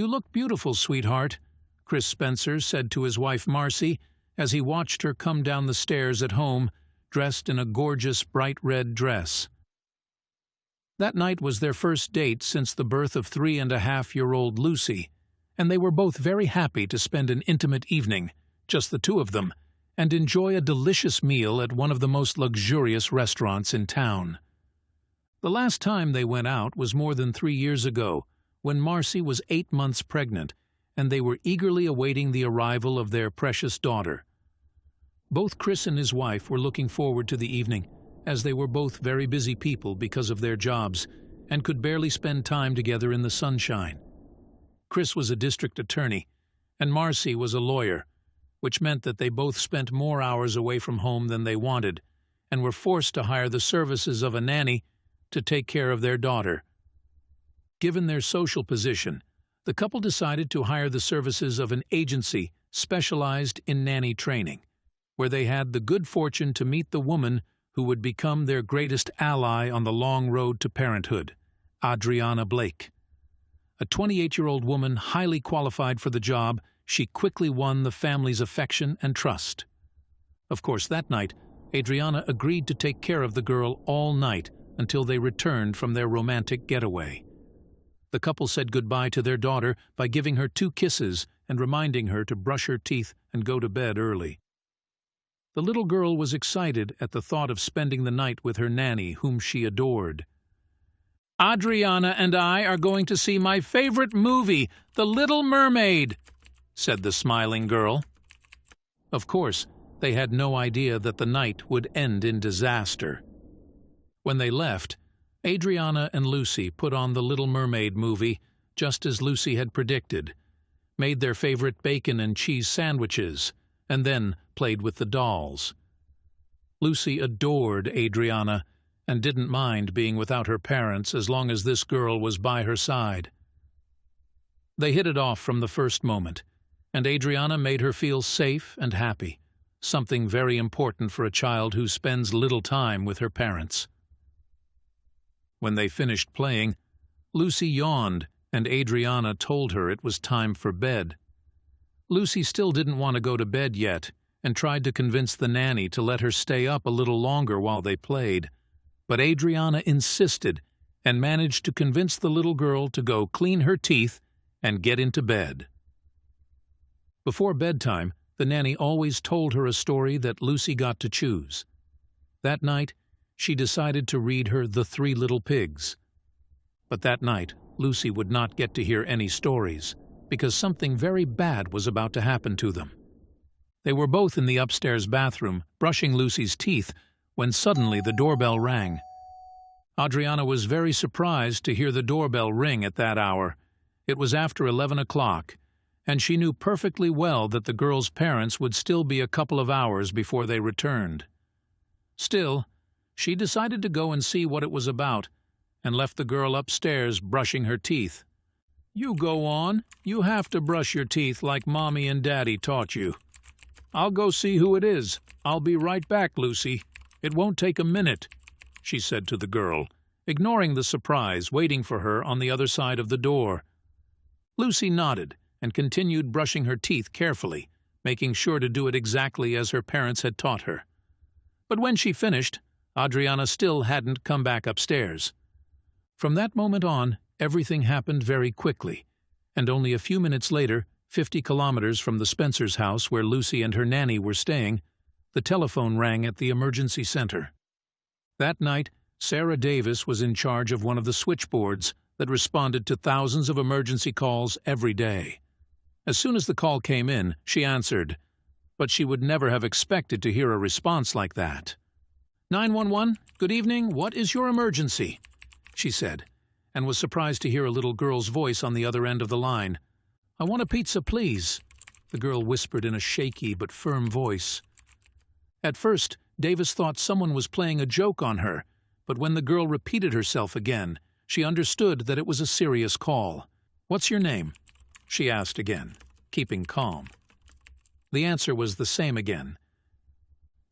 "You look beautiful, sweetheart," Chris Spencer said to his wife Marcy as he watched her come down the stairs at home, dressed in a gorgeous bright red dress. That night was their first date since the birth of 3.5-year-old Lucy, and they were both very happy to spend an intimate evening, just the two of them, and enjoy a delicious meal at one of the most luxurious restaurants in town. The last time they went out was more than 3 years ago, when Marcy was 8 months pregnant, and they were eagerly awaiting the arrival of their precious daughter. Both Chris and his wife were looking forward to the evening, as they were both very busy people because of their jobs, and could barely spend time together in the sunshine. Chris was a district attorney, and Marcy was a lawyer, which meant that they both spent more hours away from home than they wanted, and were forced to hire the services of a nanny to take care of their daughter. Given their social position, the couple decided to hire the services of an agency specialized in nanny training, where they had the good fortune to meet the woman who would become their greatest ally on the long road to parenthood, Adriana Blake. A 28-year-old woman highly qualified for the job, she quickly won the family's affection and trust. Of course, that night, Adriana agreed to take care of the girl all night until they returned from their romantic getaway. The couple said goodbye to their daughter by giving her 2 kisses and reminding her to brush her teeth and go to bed early. The little girl was excited at the thought of spending the night with her nanny, whom she adored. "Adriana and I are going to see my favorite movie, The Little Mermaid," said the smiling girl. Of course, they had no idea that the night would end in disaster. When they left, Adriana and Lucy put on The Little Mermaid movie, just as Lucy had predicted, made their favorite bacon and cheese sandwiches, and then played with the dolls. Lucy adored Adriana and didn't mind being without her parents as long as this girl was by her side. They hit it off from the first moment, and Adriana made her feel safe and happy, something very important for a child who spends little time with her parents. When they finished playing, Lucy yawned, and Adriana told her it was time for bed. Lucy still didn't want to go to bed yet, and tried to convince the nanny to let her stay up a little longer while they played. But Adriana insisted and managed to convince the little girl to go clean her teeth and get into bed. Before bedtime, the nanny always told her a story that Lucy got to choose. That night, she decided to read her The 3 Little Pigs. But that night, Lucy would not get to hear any stories, because something very bad was about to happen to them. They were both in the upstairs bathroom, brushing Lucy's teeth, when suddenly the doorbell rang. Adriana was very surprised to hear the doorbell ring at that hour. It was after 11 o'clock, and she knew perfectly well that the girl's parents would still be a couple of hours before they returned. Still, she decided to go and see what it was about, and left the girl upstairs brushing her teeth. "You go on. You have to brush your teeth like Mommy and Daddy taught you. I'll go see who it is. I'll be right back, Lucy. It won't take a minute," she said to the girl, ignoring the surprise waiting for her on the other side of the door. Lucy nodded and continued brushing her teeth carefully, making sure to do it exactly as her parents had taught her. But when she finished, Adriana still hadn't come back upstairs. From that moment on, everything happened very quickly, and only a few minutes later, 50 kilometers from the Spencers' house where Lucy and her nanny were staying, the telephone rang at the emergency center. That night, Sarah Davis was in charge of one of the switchboards that responded to thousands of emergency calls every day. As soon as the call came in, she answered, but she would never have expected to hear a response like that. 911, good evening, what is your emergency? She said, and was surprised to hear a little girl's voice on the other end of the line. I want a pizza, please, the girl whispered in a shaky but firm voice. At first, Davis thought someone was playing a joke on her, but when the girl repeated herself again, she understood that it was a serious call. What's your name? She asked again, keeping calm. The answer was the same again.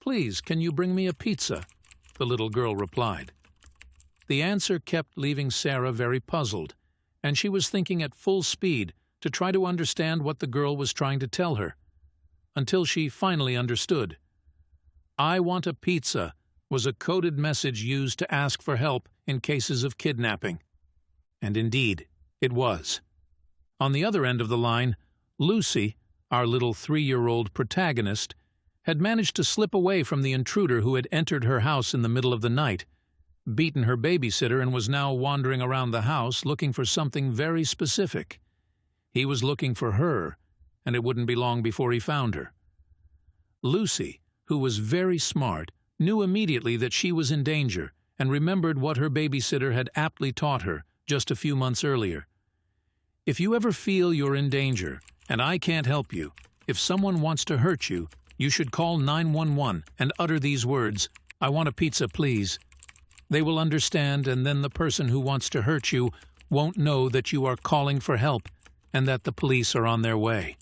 Please, can you bring me a pizza? The little girl replied. The answer kept leaving Sarah very puzzled, and she was thinking at full speed to try to understand what the girl was trying to tell her, until she finally understood. "I want a pizza" was a coded message used to ask for help in cases of kidnapping. And indeed, it was. On the other end of the line, Lucy, our little 3-year-old protagonist, had managed to slip away from the intruder who had entered her house in the middle of the night, beaten her babysitter, and was now wandering around the house looking for something very specific. He was looking for her, and it wouldn't be long before he found her. Lucy, who was very smart, knew immediately that she was in danger and remembered what her babysitter had aptly taught her just a few months earlier. If you ever feel you're in danger, and I can't help you, if someone wants to hurt you, you should call 911 and utter these words, "I want a pizza, please." They will understand, and then the person who wants to hurt you won't know that you are calling for help and that the police are on their way.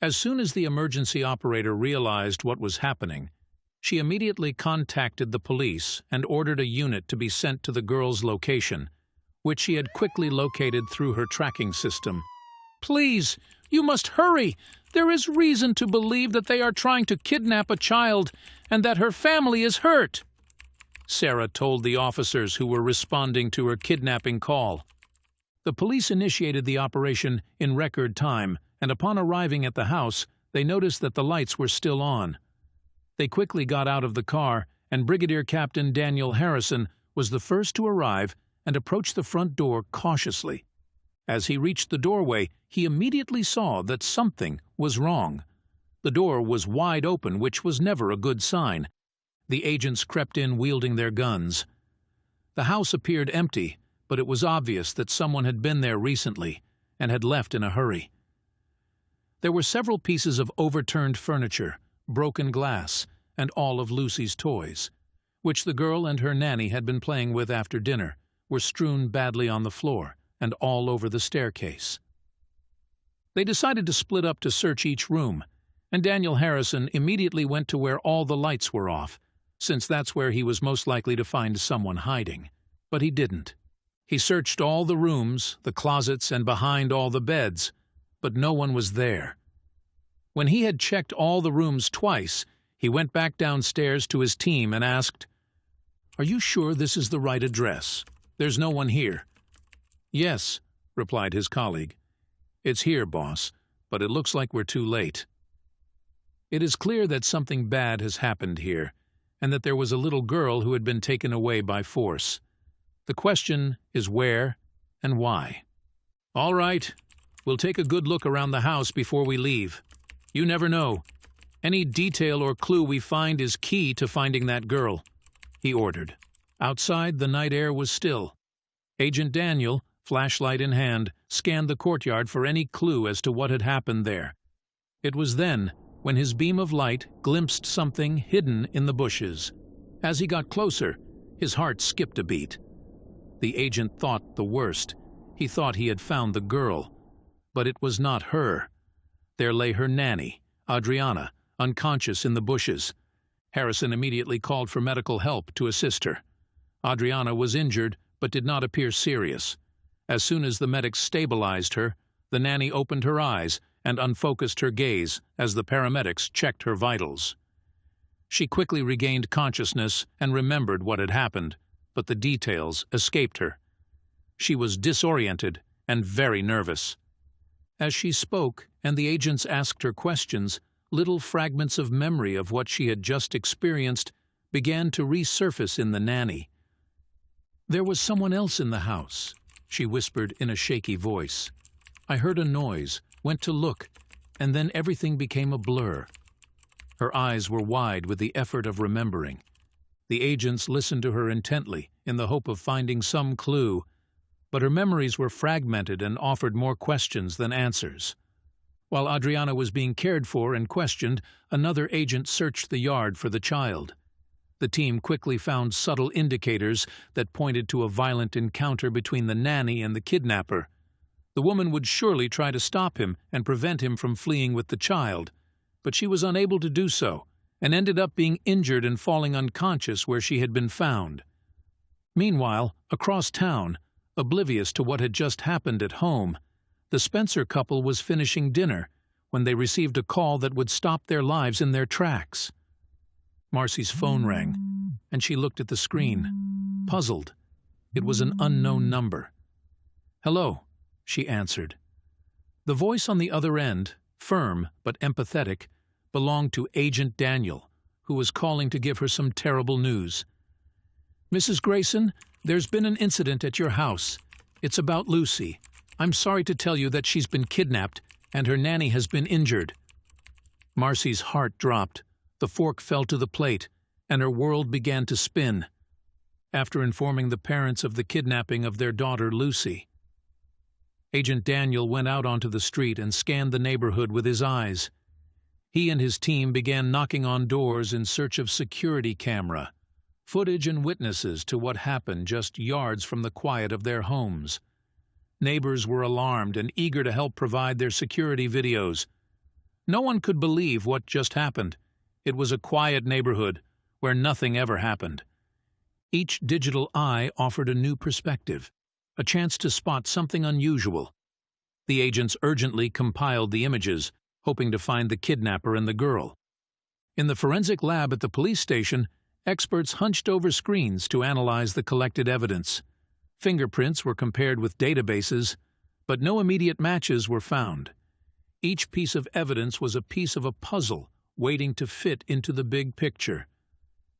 As soon as the emergency operator realized what was happening, she immediately contacted the police and ordered a unit to be sent to the girl's location, which she had quickly located through her tracking system. "Please, you must hurry! There is reason to believe that they are trying to kidnap a child and that her family is hurt," Sarah told the officers who were responding to her kidnapping call. The police initiated the operation in record time, and upon arriving at the house, they noticed that the lights were still on. They quickly got out of the car, and Brigadier Captain Daniel Harrison was the first to arrive and approached the front door cautiously. As he reached the doorway, he immediately saw that something was wrong. The door was wide open, which was never a good sign. The agents crept in wielding their guns. The house appeared empty, but it was obvious that someone had been there recently and had left in a hurry. There were several pieces of overturned furniture, broken glass, and all of Lucy's toys, which the girl and her nanny had been playing with after dinner, were strewn badly on the floor and all over the staircase. They decided to split up to search each room, and Daniel Harrison immediately went to where all the lights were off, since that's where he was most likely to find someone hiding. But he didn't. He searched all the rooms, the closets, and behind all the beds, but no one was there. When he had checked all the rooms twice, he went back downstairs to his team and asked, "Are you sure this is the right address? There's no one here." "Yes," replied his colleague. "It's here, boss, but it looks like we're too late." It is clear that something bad has happened here, and that there was a little girl who had been taken away by force. The question is where and why. "All right, we'll take a good look around the house before we leave. You never know. Any detail or clue we find is key to finding that girl," he ordered. Outside, the night air was still. Agent Daniel, flashlight in hand, scanned the courtyard for any clue as to what had happened there. It was then when his beam of light glimpsed something hidden in the bushes. As he got closer, his heart skipped a beat. The agent thought the worst. He thought he had found the girl. But it was not her. There lay her nanny, Adriana, unconscious in the bushes. Harrison immediately called for medical help to assist her. Adriana was injured, but did not appear serious. As soon as the medics stabilized her, the nanny opened her eyes and unfocused her gaze as the paramedics checked her vitals. She quickly regained consciousness and remembered what had happened, but the details escaped her. She was disoriented and very nervous. As she spoke and the agents asked her questions, little fragments of memory of what she had just experienced began to resurface in the nanny. "There was someone else in the house," she whispered in a shaky voice. "I heard a noise, went to look, and then everything became a blur." Her eyes were wide with the effort of remembering. The agents listened to her intently in the hope of finding some clue, but her memories were fragmented and offered more questions than answers. While Adriana was being cared for and questioned, another agent searched the yard for the child. The team quickly found subtle indicators that pointed to a violent encounter between the nanny and the kidnapper. The woman would surely try to stop him and prevent him from fleeing with the child, but she was unable to do so and ended up being injured and falling unconscious where she had been found. Meanwhile, across town, oblivious to what had just happened at home, The Spencer couple was finishing dinner when they received a call that would stop their lives in their tracks. Marcy's phone rang, and she looked at the screen, puzzled. It was an unknown number. "Hello," she answered. The voice on the other end, firm but empathetic, belonged to Agent Daniel, who was calling to give her some terrible news. "Mrs. Grayson, there's been an incident at your house. It's about Lucy. I'm sorry to tell you that she's been kidnapped and her nanny has been injured." Marcy's heart dropped, the fork fell to the plate, and her world began to spin. After informing the parents of the kidnapping of their daughter Lucy, Agent Daniel went out onto the street and scanned the neighborhood with his eyes. He and his team began knocking on doors in search of security camera, footage and witnesses to what happened just yards from the quiet of their homes. Neighbors were alarmed and eager to help provide their security videos. No one could believe what just happened. It was a quiet neighborhood where nothing ever happened. Each digital eye offered a new perspective, a chance to spot something unusual. The agents urgently compiled the images, hoping to find the kidnapper and the girl. In the forensic lab at the police station, experts hunched over screens to analyze the collected evidence. Fingerprints were compared with databases, but no immediate matches were found. Each piece of evidence was a piece of a puzzle waiting to fit into the big picture.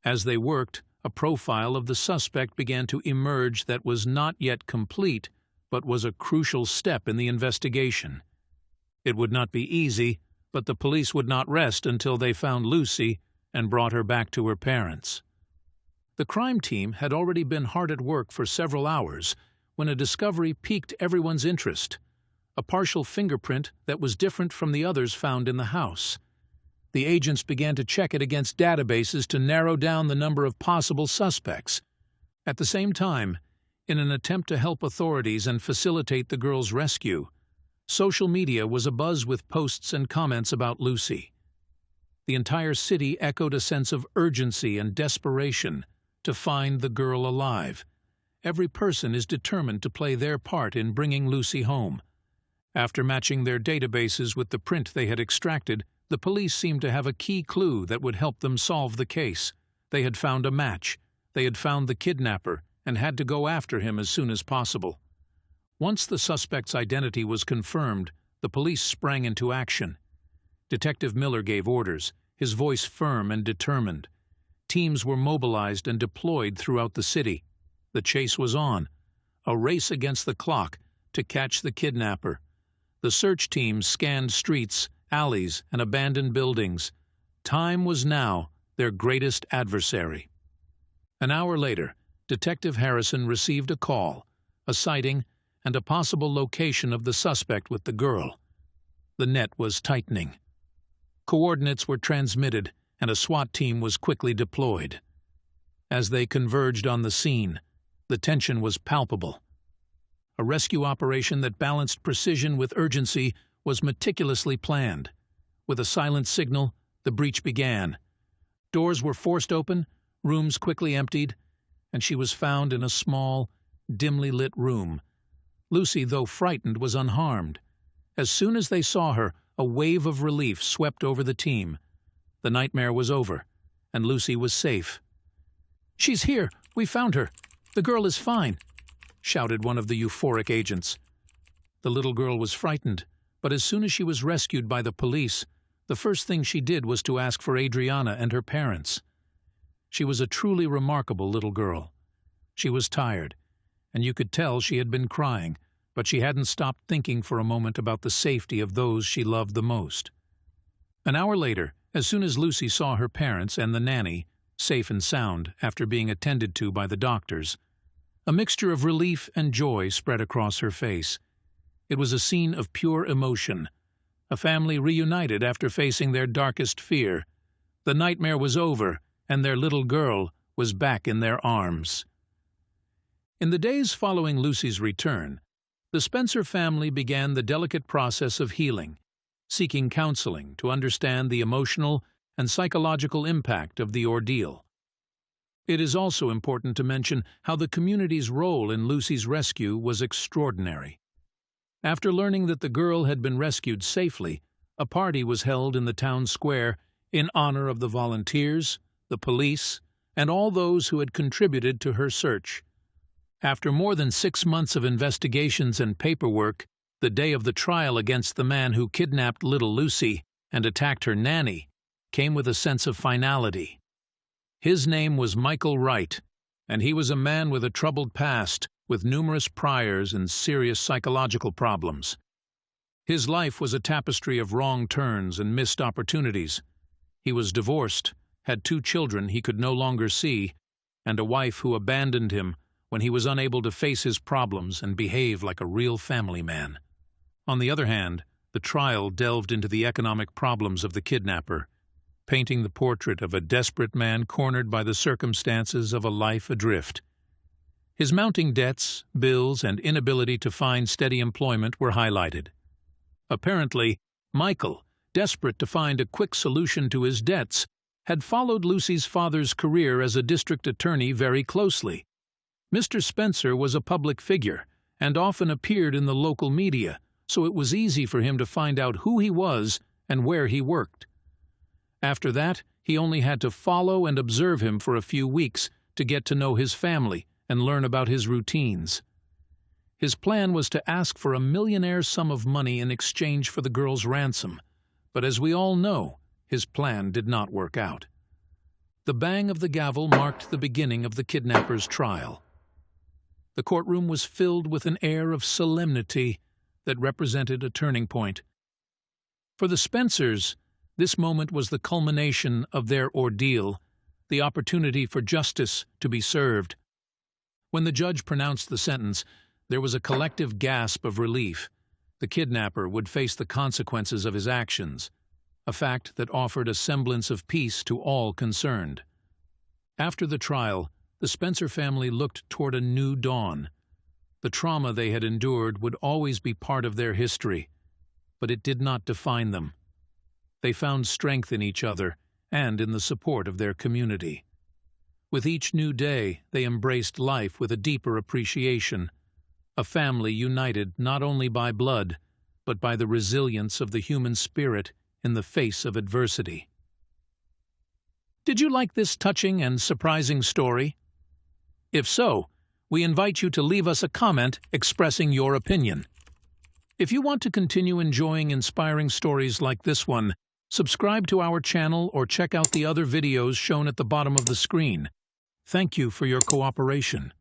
As they worked, a profile of the suspect began to emerge that was not yet complete, but was a crucial step in the investigation. It would not be easy, but the police would not rest until they found Lucy and brought her back to her parents. The crime team had already been hard at work for several hours when a discovery piqued everyone's interest: a partial fingerprint that was different from the others found in the house. The agents began to check it against databases to narrow down the number of possible suspects. At the same time, in an attempt to help authorities and facilitate the girl's rescue, social media was abuzz with posts and comments about Lucy. The entire city echoed a sense of urgency and desperation to find the girl alive. Every person is determined to play their part in bringing Lucy home. After matching their databases with the print they had extracted, the police seemed to have a key clue that would help them solve the case. They had found a match. They had found the kidnapper and had to go after him as soon as possible. Once the suspect's identity was confirmed, the police sprang into action. Detective Miller gave orders, his voice firm and determined. Teams were mobilized and deployed throughout the city. The chase was on, a race against the clock to catch the kidnapper. The search teams scanned streets, alleys, and abandoned buildings. Time was now their greatest adversary. An hour later, Detective Harrison received a call, a sighting, and a possible location of the suspect with the girl. The net was tightening. Coordinates were transmitted, and a SWAT team was quickly deployed. As they converged on the scene, the tension was palpable. A rescue operation that balanced precision with urgency was meticulously planned. With a silent signal, the breach began. Doors were forced open, rooms quickly emptied, and she was found in a small, dimly lit room. Lucy, though frightened, was unharmed. As soon as they saw her, a wave of relief swept over the team. The nightmare was over, and Lucy was safe. "She's here! We found her! The girl is fine!" shouted one of the euphoric agents. The little girl was frightened, but as soon as she was rescued by the police, the first thing she did was to ask for Adriana and her parents. She was a truly remarkable little girl. She was tired, and you could tell she had been crying, but she hadn't stopped thinking for a moment about the safety of those she loved the most. An hour later, as soon as Lucy saw her parents and the nanny, safe and sound after being attended to by the doctors, a mixture of relief and joy spread across her face. It was a scene of pure emotion. A family reunited after facing their darkest fear. The nightmare was over, and their little girl was back in their arms. In the days following Lucy's return, the Spencer family began the delicate process of healing, seeking counseling to understand the emotional and psychological impact of the ordeal. It is also important to mention how the community's role in Lucy's rescue was extraordinary. After learning that the girl had been rescued safely, a party was held in the town square in honor of the volunteers, the police, and all those who had contributed to her search. After more than 6 months of investigations and paperwork, the day of the trial against the man who kidnapped little Lucy and attacked her nanny came with a sense of finality. His name was Michael Wright, and he was a man with a troubled past, with numerous priors and serious psychological problems. His life was a tapestry of wrong turns and missed opportunities. He was divorced, had 2 children he could no longer see, and a wife who abandoned him when he was unable to face his problems and behave like a real family man. On the other hand, the trial delved into the economic problems of the kidnapper, painting the portrait of a desperate man cornered by the circumstances of a life adrift. His mounting debts, bills, and inability to find steady employment were highlighted. Apparently, Michael, desperate to find a quick solution to his debts, had followed Lucy's father's career as a district attorney very closely. Mr. Spencer was a public figure and often appeared in the local media, so it was easy for him to find out who he was and where he worked. After that, he only had to follow and observe him for a few weeks to get to know his family and learn about his routines. His plan was to ask for a millionaire sum of money in exchange for the girl's ransom, but as we all know, his plan did not work out. The bang of the gavel marked the beginning of the kidnapper's trial. The courtroom was filled with an air of solemnity that represented a turning point. For the Spencers, this moment was the culmination of their ordeal, the opportunity for justice to be served. When the judge pronounced the sentence, there was a collective gasp of relief. The kidnapper would face the consequences of his actions, a fact that offered a semblance of peace to all concerned. After the trial, the Spencer family looked toward a new dawn. The trauma they had endured would always be part of their history, but it did not define them. They found strength in each other and in the support of their community. With each new day, they embraced life with a deeper appreciation, a family united not only by blood, but by the resilience of the human spirit in the face of adversity. Did you like this touching and surprising story? If so, we invite you to leave us a comment expressing your opinion. If you want to continue enjoying inspiring stories like this one, subscribe to our channel or check out the other videos shown at the bottom of the screen. Thank you for your cooperation.